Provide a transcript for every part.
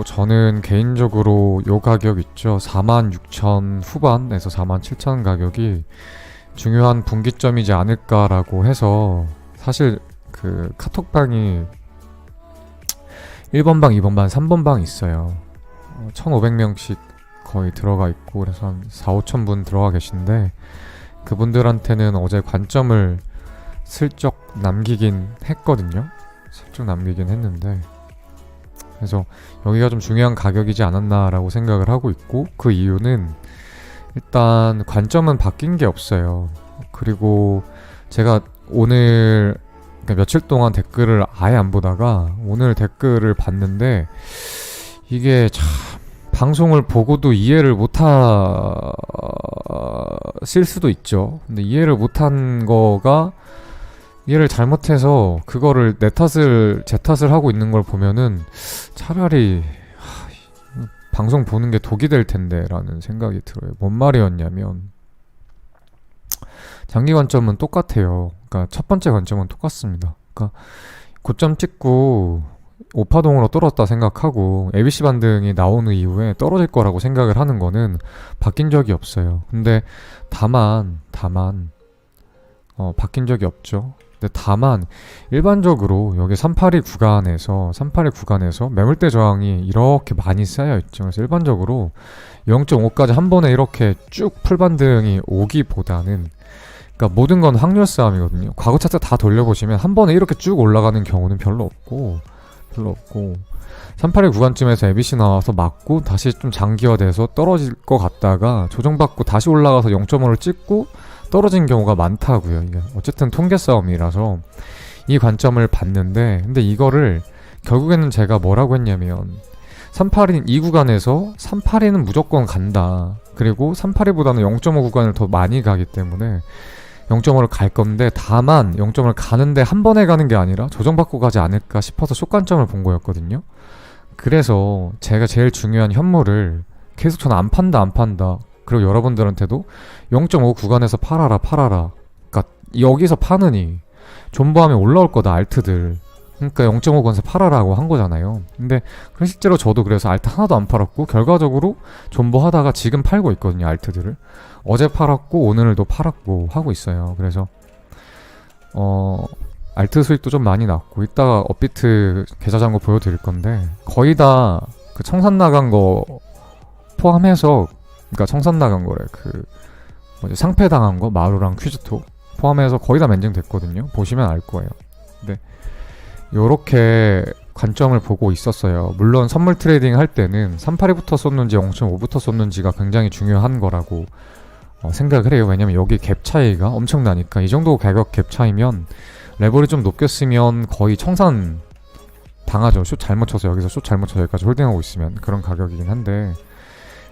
저는 개인적으로 요 가격 있죠. 46,000 후반에서 47,000 가격이 중요한 분기점이지 않을까라고 해서 사실 그 카톡방이 1번 방, 2번 방, 3번 방 있어요. 1,500명씩 거의 들어가 있고 그래서 한 4,5천 분 들어가 계신데 그분들한테는 어제 관점을 슬쩍 남기긴 했거든요. 슬쩍 남기긴 했는데 그래서 여기가 좀 중요한 가격이지 않았나라고 생각을 하고 있고 그 이유는 일단 관점은 바뀐 게 없어요. 그리고 제가 오늘 그러니까 며칠 동안 댓글을 아예 안 보다가 오늘 댓글을 봤는데 이게 참 방송을 보고도 이해를 못하실 수도 있죠. 근데 이해를 못한 거가 이해를 잘못해서 그거를 제 탓을 하고 있는 걸 보면은 차라리 방송 보는 게 독이 될 텐데 라는 생각이 들어요. 뭔 말이었냐면 장기 관점은 똑같아요. 그러니까 첫 번째 관점은 똑같습니다. 그러니까 고점 찍고 오파동으로 떨어졌다 생각하고 ABC 반등이 나오는 이후에 떨어질 거라고 생각을 하는 거는 바뀐 적이 없어요. 근데 다만 바뀐 적이 없죠. 근데 다만 일반적으로 여기 382 구간에서 매물대 저항이 이렇게 많이 쌓여 있죠. 그래서 일반적으로 0.5까지 한 번에 이렇게 쭉 풀반등이 오기보다는 그러니까 모든 건 확률 싸움이거든요. 과거 차트 다 돌려보시면 한 번에 이렇게 쭉 올라가는 경우는 별로 없고 382 구간쯤에서 ABC 나와서 맞고 다시 좀 장기화돼서 떨어질 것 같다가 조정받고 다시 올라가서 0.5를 찍고 떨어진 경우가 많다고요. 이게 어쨌든 통계 싸움이라서 이 관점을 봤는데 근데 이거를 결국에는 제가 뭐라고 했냐면 382 이 구간에서 382는 무조건 간다. 그리고 382보다는 0.5 구간을 더 많이 가기 때문에 0.5를 갈 건데 다만 0.5를 가는데 한 번에 가는 게 아니라 조정받고 가지 않을까 싶어서 숏관점을 본 거였거든요. 그래서 제가 제일 중요한 현물을 계속 저는 안 판다 그리고 여러분들한테도 0.5 구간에서 팔아라 그러니까 여기서 파느니 존버하면 올라올 거다 알트들 그러니까 0.5 구간에서 팔아라고 한 거잖아요. 근데 실제로 저도 그래서 알트 하나도 안 팔았고 결과적으로 존버하다가 지금 팔고 있거든요. 알트들을 어제 팔았고 오늘도 팔았고 하고 있어요. 그래서 알트 수익도 좀 많이 났고 이따가 업비트 계좌 잔고 보여드릴 건데 거의 다 그 청산 나간 거 포함해서 그러니까 청산 나간 거래 그 상패 당한 거 마루랑 퀴즈토 포함해서 거의 다 맨징 됐거든요. 보시면 알 거예요. 근데 요렇게 관점을 보고 있었어요. 물론 선물 트레이딩 할 때는 382부터 쏟는지 0.5부터 쏟는지가 굉장히 중요한 거라고 생각을 해요. 왜냐면 여기 갭 차이가 엄청나니까 이 정도 가격 갭 차이면 레벨이 좀 높였으면 거의 청산 당하죠. 숏 잘못 쳐서 여기서 숏 잘못 쳐서 여기까지 홀딩하고 있으면 그런 가격이긴 한데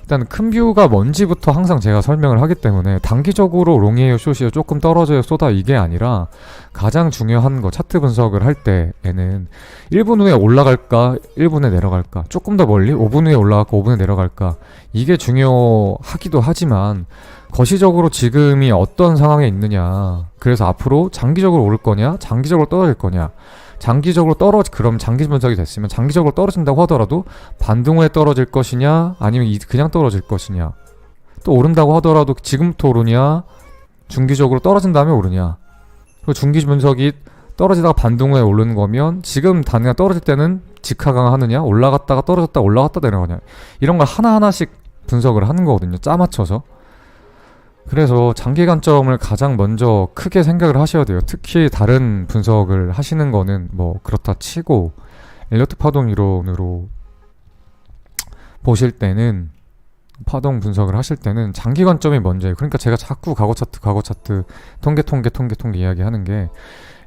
일단 큰 뷰가 뭔지부터 항상 제가 설명을 하기 때문에 단기적으로 롱이에요 숏이에요 조금 떨어져요 쏟아 이게 아니라 가장 중요한 거 차트 분석을 할 때에는 1분 후에 올라갈까 1분에 내려갈까 조금 더 멀리 5분 후에 올라갈까 5분에 내려갈까 이게 중요하기도 하지만 거시적으로 지금이 어떤 상황에 있느냐 그래서 앞으로 장기적으로 오를 거냐 장기적으로 떨어질 거냐 장기적으로 그럼 장기 분석이 됐으면 장기적으로 떨어진다고 하더라도 반등 후에 떨어질 것이냐 아니면 그냥 떨어질 것이냐 또 오른다고 하더라도 지금부터 오르냐 중기적으로 떨어진 다음에 오르냐 그리고 중기 분석이 떨어지다가 반등 후에 오르는 거면 지금 단계가 떨어질 때는 직하강 하느냐 올라갔다가 떨어졌다 올라갔다 내려가냐 이런 걸 하나하나씩 분석을 하는 거거든요. 짜맞춰서. 그래서 장기 관점을 가장 먼저 크게 생각을 하셔야 돼요. 특히 다른 분석을 하시는 거는 뭐 그렇다 치고 엘리어트 파동 이론으로 보실 때는 파동 분석을 하실 때는 장기 관점이 먼저예요. 그러니까 제가 자꾸 과거 차트 통계 이야기하는 게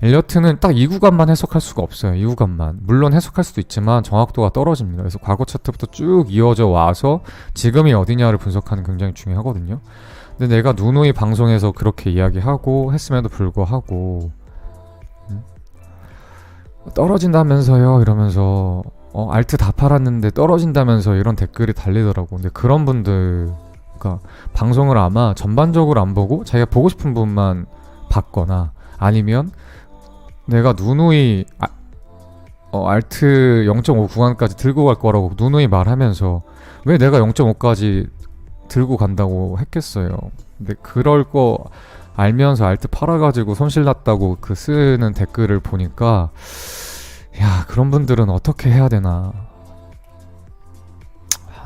엘리어트는 딱 이 구간만 해석할 수가 없어요. 이 구간만. 물론 해석할 수도 있지만 정확도가 떨어집니다. 그래서 과거 차트부터 쭉 이어져 와서 지금이 어디냐를 분석하는 게 굉장히 중요하거든요. 근데 내가 누누이 방송에서 그렇게 이야기하고 했음에도 불구하고 떨어진다면서요 이러면서 알트 다 팔았는데 떨어진다면서 이런 댓글이 달리더라고. 근데 그런 분들 그러니까 방송을 아마 전반적으로 안 보고 자기가 보고 싶은 부분만 봤거나 아니면 내가 누누이 알트 0.5 구간까지 들고 갈 거라고 누누이 말하면서 왜 내가 0.5까지 들고 간다고 했겠어요. 근데 그럴 거 알면서 알트 팔아가지고 손실 났다고 그 쓰는 댓글을 보니까 야, 그런 분들은 어떻게 해야 되나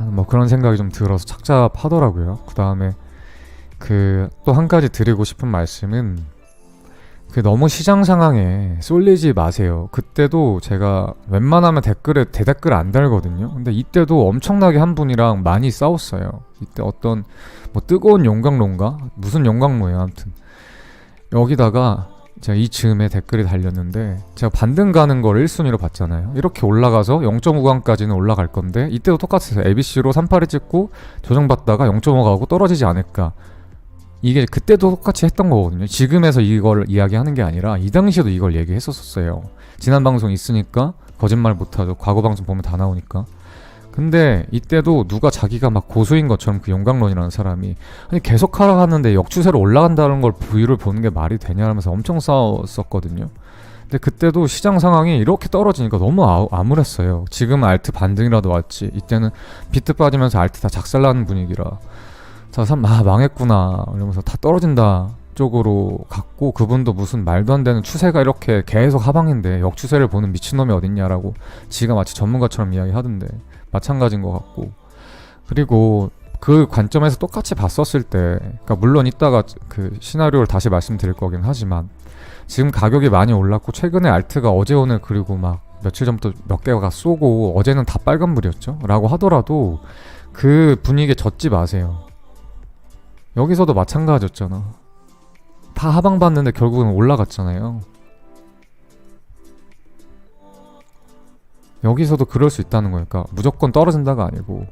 뭐 그런 생각이 좀 들어서 착잡하더라고요. 그 다음에 그 또 한 가지 드리고 싶은 말씀은 그 너무 시장 상황에 쏠리지 마세요. 그때도 제가 웬만하면 댓글에 대댓글 안 달거든요. 근데 이때도 엄청나게 한 분이랑 많이 싸웠어요. 이때 어떤 뭐 뜨거운 용광로인가? 무슨 용광로예요. 아무튼 여기다가 제가 이 즈음에 댓글이 달렸는데 제가 반등 가는 걸 1순위로 봤잖아요. 이렇게 올라가서 0.5강까지는 올라갈 건데 이때도 똑같아서 ABC로 38을 찍고 조정받다가 0.5 가고 떨어지지 않을까. 이게 그때도 똑같이 했던 거거든요. 지금에서 이걸 이야기하는 게 아니라 이 당시에도 이걸 얘기했었어요. 지난 방송 있으니까 거짓말 못하죠. 과거 방송 보면 다 나오니까. 근데 이때도 누가 자기가 막 고수인 것처럼 그 용광론이라는 사람이 아니 계속 하락하는데 역추세로 올라간다는 걸 부위를 보는 게 말이 되냐면서 엄청 싸웠었거든요. 근데 그때도 시장 상황이 이렇게 떨어지니까 너무 암울했어요. 지금은 알트 반등이라도 왔지. 이때는 비트 빠지면서 알트 다 작살나는 분위기라 망했구나 이러면서 다 떨어진다 쪽으로 갔고, 그분도 무슨 말도 안 되는 추세가 이렇게 계속 하방인데 역추세를 보는 미친놈이 어딨냐라고 지가 마치 전문가처럼 이야기하던데 마찬가지인 것 같고. 그리고 그 관점에서 똑같이 봤었을 때, 그러니까 물론 이따가 그 시나리오를 다시 말씀드릴 거긴 하지만 지금 가격이 많이 올랐고 최근에 알트가 어제 오늘 그리고 막 며칠 전부터 몇 개가 쏘고 어제는 다 빨간불이었죠 라고 하더라도 그 분위기에 젖지 마세요. 여기서도 마찬가지였잖아. 다 하방 봤는데 결국은 올라갔잖아요. 여기서도 그럴 수 있다는 거니까 무조건 떨어진다가 아니고,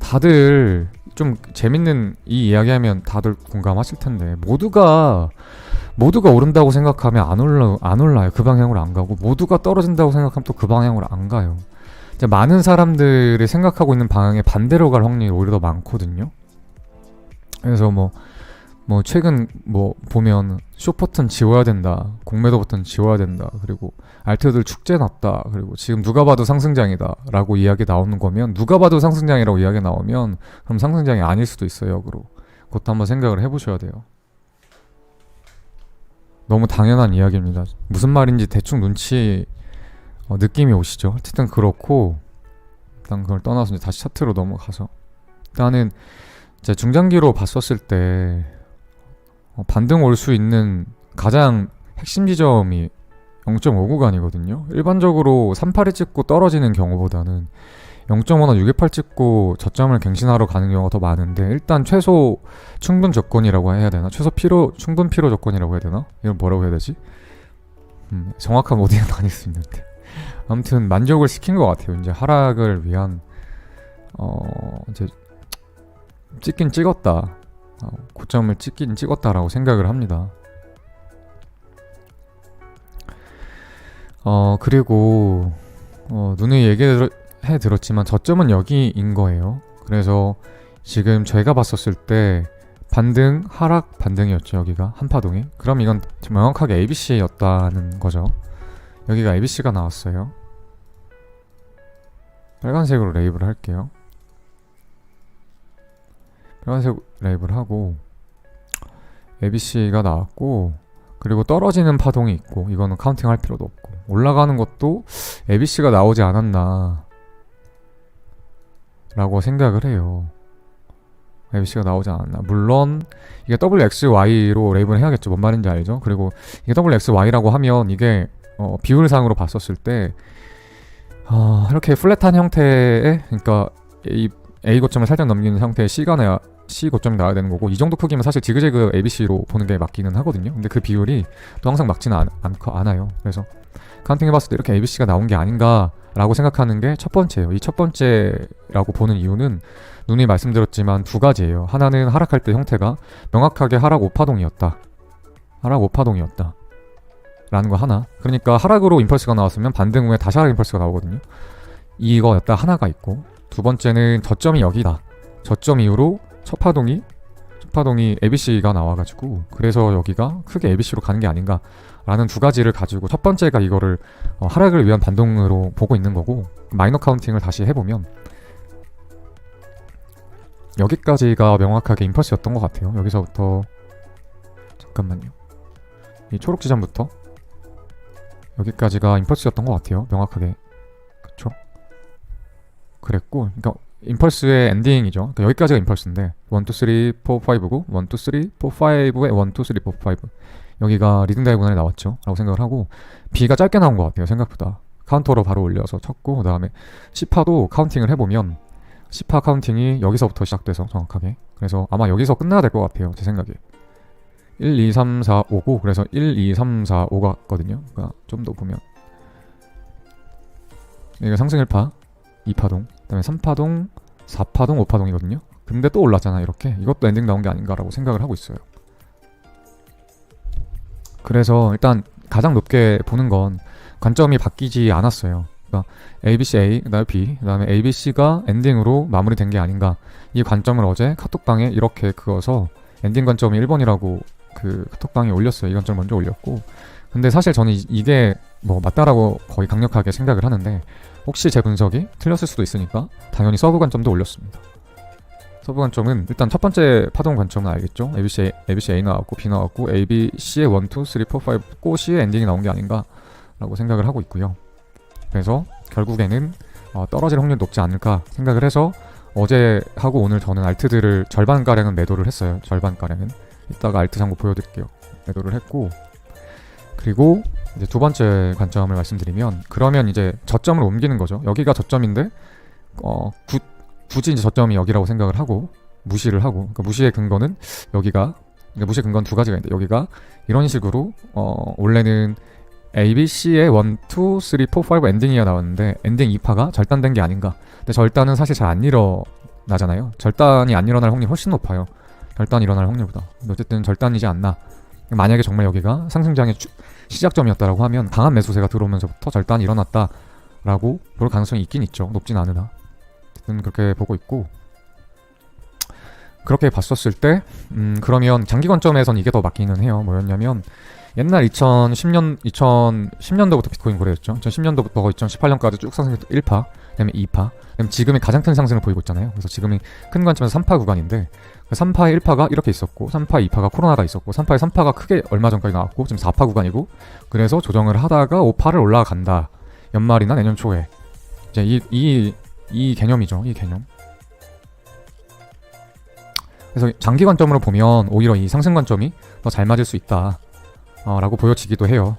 다들 좀 재밌는 이 이야기하면 다들 공감하실 텐데 모두가 오른다고 생각하면 안 올라요. 그 방향으로 안 가고, 모두가 떨어진다고 생각하면 또 그 방향으로 안 가요. 이제 많은 사람들이 생각하고 있는 방향에 반대로 갈 확률이 오히려 더 많거든요. 그래서 뭐 최근 뭐 보면 숏 버튼 지워야 된다, 공매도 버튼 지워야 된다, 그리고 알트들 축제 났다, 그리고 지금 누가 봐도 상승장이다 라고 이야기 나오는 거면, 누가 봐도 상승장이라고 이야기 나오면 그럼 상승장이 아닐 수도 있어요. 역으로 그것도 한번 생각을 해보셔야 돼요. 너무 당연한 이야기입니다. 무슨 말인지 대충 눈치 느낌이 오시죠? 어쨌든 그렇고, 일단 그걸 떠나서 이제 다시 차트로 넘어가서, 일단은 제 중장기로 봤었을 때 반등 올 수 있는 가장 핵심 지점이 0.5 구간이거든요. 일반적으로 38이 찍고 떨어지는 경우보다는 0.5나 628 찍고 저점을 갱신하러 가는 경우가 더 많은데, 일단 최소 충분 조건이라고 해야 되나? 충분 필요 조건이라고 해야 되나? 이건 뭐라고 해야 되지? 정확한 워딩은 아닐 수 있는데 아무튼 만족을 시킨 것 같아요. 이제 하락을 위한 이제 찍긴 찍었다, 고점을 찍긴 찍었다라고 생각을 합니다. 그리고 누누이 얘기해 들었지만 저점은 여기인 거예요. 그래서 지금 저희가 봤었을 때 반등, 하락, 반등이었죠. 여기가 한 파동이. 그럼 이건 명확하게 ABC였다는 거죠. 여기가 ABC가 나왔어요. 빨간색으로 레이블 할게요. 빨간색 레이블 하고 ABC가 나왔고, 그리고 떨어지는 파동이 있고, 이거는 카운팅 할 필요도 없고, 올라가는 것도 ABC가 나오지 않았나 라고 생각을 해요. ABC가 나오지 않았나. 물론 이게 WXY로 레이블 해야겠죠. 뭔 말인지 알죠? 그리고 이게 WXY라고 하면 이게 비율상으로 봤었을 때 이렇게 플랫한 형태의, 그러니까 A 고점을 살짝 넘기는 상태의 C 고점이 나와야 되는 거고, 이 정도 크기면 사실 지그재그 ABC로 보는 게 맞기는 하거든요. 근데 그 비율이 또 항상 맞지는 않아요. 그래서 카운팅해봤을 때 이렇게 ABC가 나온 게 아닌가라고 생각하는 게 첫 번째예요. 이 첫 번째라고 보는 이유는 누누이 말씀드렸지만 두 가지예요. 하나는 하락할 때 형태가 명확하게 하락 5파동이었다. 라는 거 하나. 그러니까 하락으로 임펄스가 나왔으면 반등 후에 다시 하락 임펄스가 나오거든요. 이거였다 하나가 있고, 두 번째는 저점이 여기다. 저점 이후로 첫 파동이 ABC가 나와가지고, 그래서 여기가 크게 ABC로 가는 게 아닌가 라는 두 가지를 가지고 첫 번째가 이거를 하락을 위한 반동으로 보고 있는 거고, 마이너 카운팅을 다시 해보면 여기까지가 명확하게 임펄스였던 것 같아요. 여기서부터 잠깐만요. 이 초록 지점부터 여기까지가 임펄스였던 것 같아요. 명확하게. 그쵸? 그랬고, 그러니까 임펄스의 엔딩이죠. 그러니까 여기까지가 임펄스인데 1, 2, 3, 4, 5고 1, 2, 3, 4, 5에 1, 2, 3, 4, 5 여기가 리딩 다이고널에 나왔죠 라고 생각을 하고, B가 짧게 나온 것 같아요. 생각보다 카운터로 바로 올려서 쳤고, 그 다음에 C파도 카운팅을 해보면 C파 카운팅이 여기서부터 시작돼서 정확하게, 그래서 아마 여기서 끝나야 될 것 같아요. 제 생각에 1, 2, 3, 4, 5고, 그래서 1, 2, 3, 4, 5가 있거든요. 그러니까 좀 더 보면 여기가 상승 1파 2파동, 그 다음에 3파동 4파동 5파동이거든요 근데 또 올랐잖아. 이렇게 이것도 엔딩 나온 게 아닌가라고 생각을 하고 있어요. 그래서 일단 가장 높게 보는 건 관점이 바뀌지 않았어요. 그러니까 ABC A, 그 다음에 B, 그 다음에 ABC가 엔딩으로 마무리된 게 아닌가. 이 관점을 어제 카톡방에 이렇게 그어서 엔딩 관점이 1번이라고 그 카톡방에 올렸어요. 이 관점 먼저 올렸고, 근데 사실 저는 이게 뭐 맞다라고 거의 강력하게 생각을 하는데, 혹시 제 분석이 틀렸을 수도 있으니까 당연히 서브 관점도 올렸습니다. 서브 관점은 일단 첫 번째 파동 관점은 알겠죠? ABC A 나왔고 B 나왔고 ABC의 1, 2, 3, 4, 5 꼬시의 엔딩이 나온 게 아닌가 라고 생각을 하고 있고요. 그래서 결국에는 떨어질 확률이 높지 않을까 생각을 해서 어제 하고 오늘 저는 알트들을 절반가량은 매도를 했어요. 절반가량은 이따가 알트 잔고 보여드릴게요. 매도를 했고, 그리고 이제 두 번째 관점을 말씀드리면, 그러면 이제 저점을 옮기는 거죠. 여기가 저점인데 굳이 이제 저점이 여기라고 생각을 하고 무시를 하고, 그러니까 무시의 근거는 여기가, 그러니까 무시의 근거는 두 가지가 있는데, 여기가 이런 식으로 원래는 ABC의 1, 2, 3, 4, 5 엔딩이가 나왔는데 엔딩 2파가 절단된 게 아닌가. 근데 절단은 사실 잘 안 일어나잖아요. 절단이 안 일어날 확률이 훨씬 높아요. 절단이 일어날 확률보다. 근데 어쨌든 절단이지 않나. 만약에 정말 여기가 상승장의 시작점이었다라고 하면 강한 매수세가 들어오면서부터 절단이 일어났다라고 볼 가능성이 있긴 있죠. 높진 않으나. 어쨌든 그렇게 보고 있고, 그렇게 봤었을 때 그러면 장기 관점에선 이게 더 맞기는 해요. 뭐였냐면, 옛날 2010년도부터 비트코인 거래했죠. 2010년도부터 2018년까지 쭉 상승했던 1파, 그다음에 2파, 그다음에 지금이 가장 큰 상승을 보이고 있잖아요. 그래서 지금이 큰 관점에서 3파 구간인데, 3파의 1파가 이렇게 있었고, 3파의 2파가 코로나가 있었고, 3파의 3파가 크게 얼마 전까지 나왔고, 지금 4파 구간이고, 그래서 조정을 하다가 5파를 올라간다. 연말이나 내년 초에. 이제 이 개념이죠. 이 개념. 그래서 장기 관점으로 보면 오히려 이 상승 관점이 더 잘 맞을 수 있다 라고 보여지기도 해요.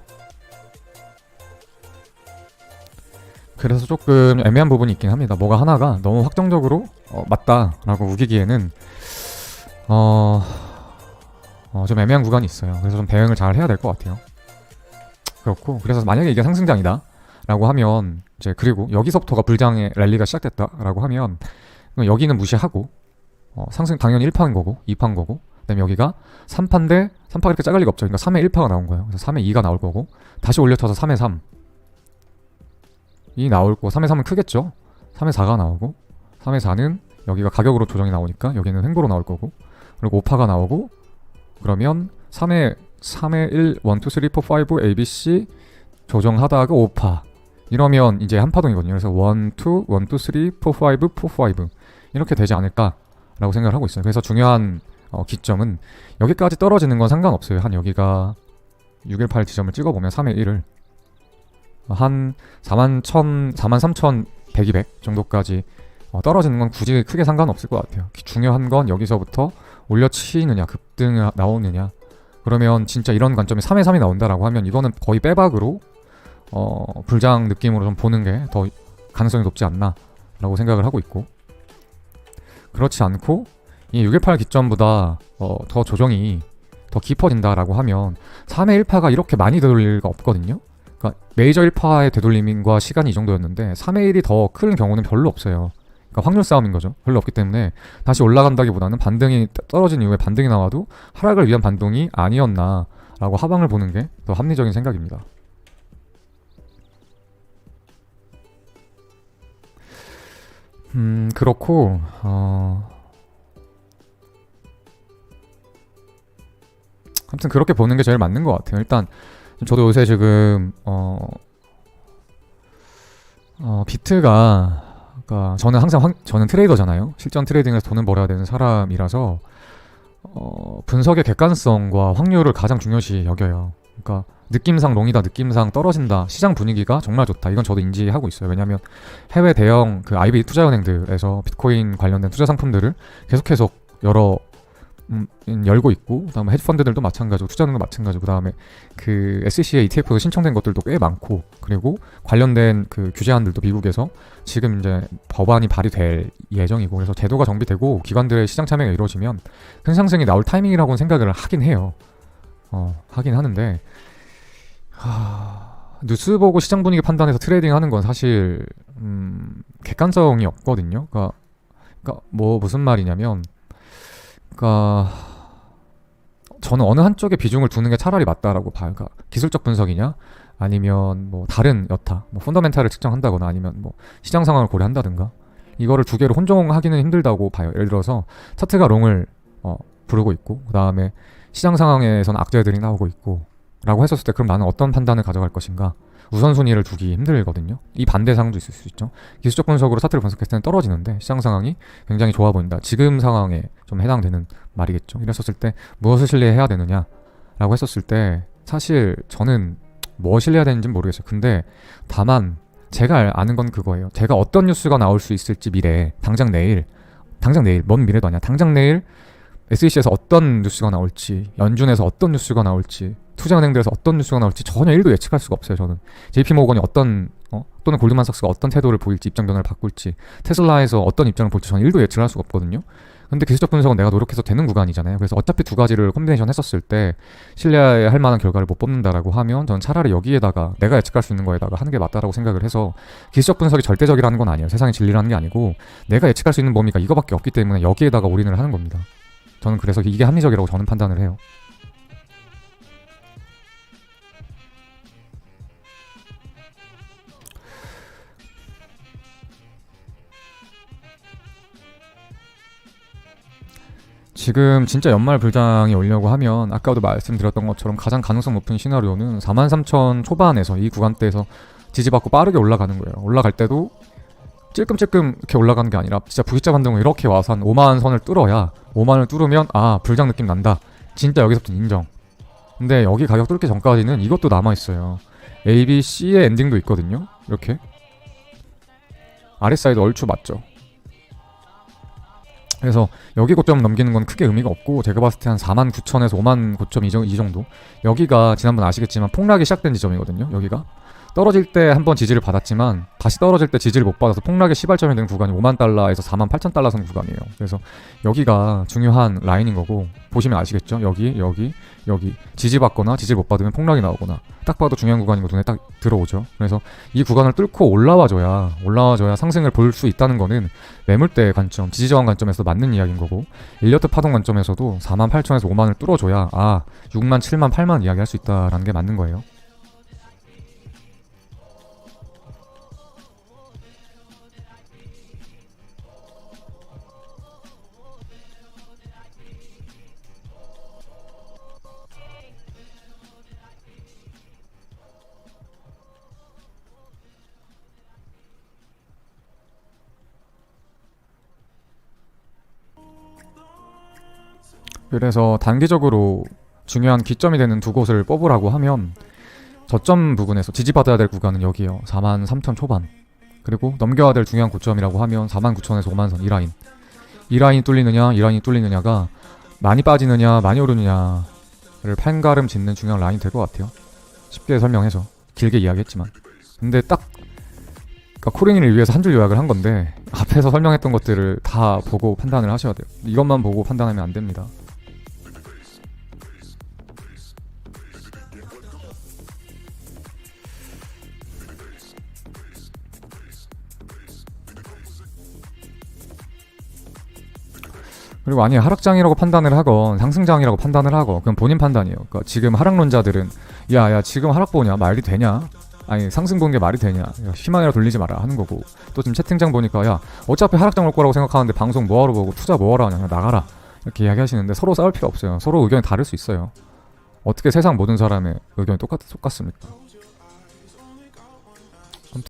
그래서 조금 애매한 부분이 있긴 합니다. 뭐가 하나가 너무 확정적으로 맞다라고 우기기에는 좀 애매한 구간이 있어요. 그래서 좀 대응을 잘 해야 될 것 같아요. 그렇고, 그래서 만약에 이게 상승장이다 라고 하면, 이제 그리고 여기서부터가 불장의 랠리가 시작됐다 라고 하면 여기는 무시하고 상승 당연히 1파인 거고 2파인 거고, 그 다음에 여기가 3파인데 3파가 이렇게 작을 리가 없죠. 그러니까 3에 1파가 나온 거예요. 그래서 3에 2가 나올 거고, 다시 올려쳐서 3에 3이 나올 거고, 3에 3은 크겠죠. 3에 4가 나오고, 3에 4는 여기가 가격으로 조정이 나오니까 여기는 횡보로 나올 거고, 그리고 5파가 나오고, 그러면 3에 1, 1, 2, 3, 4, 5 ABC 조정하다가 5파 이러면 이제 한파동이거든요. 그래서 1, 2, 1, 2, 3, 4, 5, 4, 5 이렇게 되지 않을까라고 생각을 하고 있어요. 그래서 중요한 기점은 여기까지 떨어지는 건 상관없어요. 한 여기가 618 지점을 찍어보면 3의 1을 한 43,100, 200 정도까지 떨어지는 건 굳이 크게 상관없을 것 같아요. 중요한 건 여기서부터 올려치느냐 급등 나오느냐. 그러면 진짜 이런 관점이 3의 3이 나온다라고 하면 이거는 거의 빼박으로 불장 느낌으로 좀 보는 게 더 가능성이 높지 않나 라고 생각을 하고 있고, 그렇지 않고 이 618 기점보다 더 조정이 더 깊어진다라고 하면 3의 1파가 이렇게 많이 되돌릴 리가 없거든요. 그러니까 메이저 1파의 되돌림과 시간이 이 정도였는데 3의 1이 더 큰 경우는 별로 없어요. 그러니까 확률 싸움인 거죠. 별로 없기 때문에 다시 올라간다기보다는 반등이 떨어진 이후에 반등이 나와도 하락을 위한 반동이 아니었나 라고 하방을 보는 게 더 합리적인 생각입니다. 그렇고 아무튼 그렇게 보는 게 제일 맞는 것 같아요. 일단 저도 요새 지금 비트가, 그러니까 저는 항상 저는 트레이더잖아요. 실전 트레이딩에서 돈을 벌어야 되는 사람이라서 분석의 객관성과 확률을 가장 중요시 여겨요. 그러니까 느낌상 롱이다, 느낌상 떨어진다, 시장 분위기가 정말 좋다, 이건 저도 인지하고 있어요. 왜냐하면 해외 대형 그 IB 투자은행들에서 비트코인 관련된 투자 상품들을 계속해서 여러 열고 있고, 그다음에 헤지 펀드들도 마찬가지고 투자은행도 마찬가지고, 그다음에 그 SEC에 ETF가 신청된 것들도 꽤 많고, 그리고 관련된 그 규제안들도 미국에서 지금 이제 법안이 발의될 예정이고, 그래서 제도가 정비되고 기관들의 시장 참여가 이루어지면 큰 상승이 나올 타이밍이라고는 생각을 하긴 해요. 하긴 하는데, 뉴스 보고 시장 분위기 판단해서 트레이딩 하는 건 사실 객관성이 없거든요. 그러니까 뭐 무슨 말이냐면, 그러니까 저는 어느 한쪽에 비중을 두는 게 차라리 맞다라고 봐요. 그러니까 기술적 분석이냐, 아니면 뭐 다른 여타, 뭐 펀더멘탈을 측정한다거나, 아니면 뭐 시장 상황을 고려한다든가, 이거를 두 개를 혼종하기는 힘들다고 봐요. 예를 들어서 차트가 롱을 부르고 있고, 그 다음에 시장 상황에서는 악재들이 나오고 있고 라고 했었을 때, 그럼 나는 어떤 판단을 가져갈 것인가, 우선순위를 두기 힘들거든요. 이 반대 상황도 있을 수 있죠. 기술적 분석으로 차트를 분석했을 때는 떨어지는데 시장 상황이 굉장히 좋아 보인다, 지금 상황에 좀 해당되는 말이겠죠. 이랬었을 때 무엇을 신뢰해야 되느냐 라고 했었을 때, 사실 저는 뭐 신뢰해야 되는지는 모르겠어요. 근데 다만 제가 아는 건 그거예요. 제가 어떤 뉴스가 나올 수 있을지, 미래에 당장 내일, 먼 미래도 아니야, 당장 내일 SEC에서 어떤 뉴스가 나올지, 연준에서 어떤 뉴스가 나올지, 투자은행들에서 어떤 뉴스가 나올지 전혀 1도 예측할 수가 없어요. 저는 JP모건이 또는 골드만삭스가 어떤 태도를 보일지, 입장 변화를 바꿀지, 테슬라에서 어떤 입장을 볼지 저는 1도 예측할 수가 없거든요. 근데 기술적 분석은 내가 노력해서 되는 구간이잖아요. 그래서 어차피 두 가지를 콤비네이션 했었을 때 신뢰할 만한 결과를 못 뽑는다라고 하면, 저는 차라리 여기에다가 내가 예측할 수 있는 거에다가 하는 게 맞다라고 생각을 해서, 기술적 분석이 절대적이라는 건 아니에요. 세상의 진리라는 게 아니고, 내가 예측할 수 있는 범위가 이거밖에 없기 때문에 여기에다가 올인을 하는 겁니다. 저는 그래서 이게 합리적이라고 저는 판단을 해요. 지금 진짜 연말 불장이 오려고 하면, 아까도 말씀드렸던 것처럼 가장 가능성 높은 시나리오는 43,000 초반에서 이 구간대에서 지지받고 빠르게 올라가는 거예요. 올라갈 때도 찔끔찔끔 이렇게 올라가는 게 아니라 진짜 V자 반등을 이렇게 와서 한 5만 선을 뚫어야, 5만을 뚫으면 불장 느낌 난다, 진짜 여기서부터 인정. 근데 여기 가격 뚫기 전까지는 이것도 남아있어요. A, B, C의 엔딩도 있거든요. 이렇게 아랫사이드 얼추 맞죠. 그래서 여기 고점 넘기는 건 크게 의미가 없고, 제가 봤을 때 한 49,000에서 59,000 이 정도, 여기가 지난번 아시겠지만 폭락이 시작된 지점이거든요. 여기가 떨어질 때 한번 지지를 받았지만 다시 떨어질 때 지지를 못 받아서 폭락의 시발점이 된 구간이 5만 달러에서 48,000달러 선 구간이에요. 그래서 여기가 중요한 라인인 거고, 보시면 아시겠죠? 여기 지지받거나 지지를 못 받으면 폭락이 나오거나, 딱 봐도 중요한 구간인 거 눈에 딱 들어오죠. 그래서 이 구간을 뚫고 올라와줘야 상승을 볼 수 있다는 거는 매물대 관점, 지지저항 관점에서 맞는 이야기인 거고, 일리어트 파동 관점에서도 48,000에서 5만을 뚫어줘야 6만, 7만, 8만 이야기할 수 있다라는 게 맞는 거예요. 그래서 단기적으로 중요한 기점이 되는 두 곳을 뽑으라고 하면, 저점 부분에서 지지받아야 될 구간은 여기요, 43,000 초반. 그리고 넘겨야 될 중요한 고점이라고 하면 49,000에서 5만선, 이 라인이 뚫리느냐가 많이 빠지느냐 많이 오르느냐를 판가름 짓는 중요한 라인이 될 것 같아요. 쉽게 설명해서 길게 이야기했지만. 근데 딱 그러니까 코린이를 위해서 한 줄 요약을 한 건데, 앞에서 설명했던 것들을 다 보고 판단을 하셔야 돼요. 이것만 보고 판단하면 안 됩니다. 그리고 아니, 하락장이라고 판단을 하건 상승장이라고 판단을 하건 그건 본인 판단이에요. 그러니까 지금 하락론자들은 야 지금 하락 보냐, 말이 되냐, 아니 상승 보는 게 말이 되냐, 희망이라 돌리지 마라 하는 거고, 또 지금 채팅창 보니까 야 어차피 하락장 올 거라고 생각하는데 방송 뭐하러 보고 투자 뭐하러 하냐, 그냥 나가라, 이렇게 이야기하시는데, 서로 싸울 필요 없어요. 서로 의견이 다를 수 있어요. 어떻게 세상 모든 사람의 의견이 똑같습니까?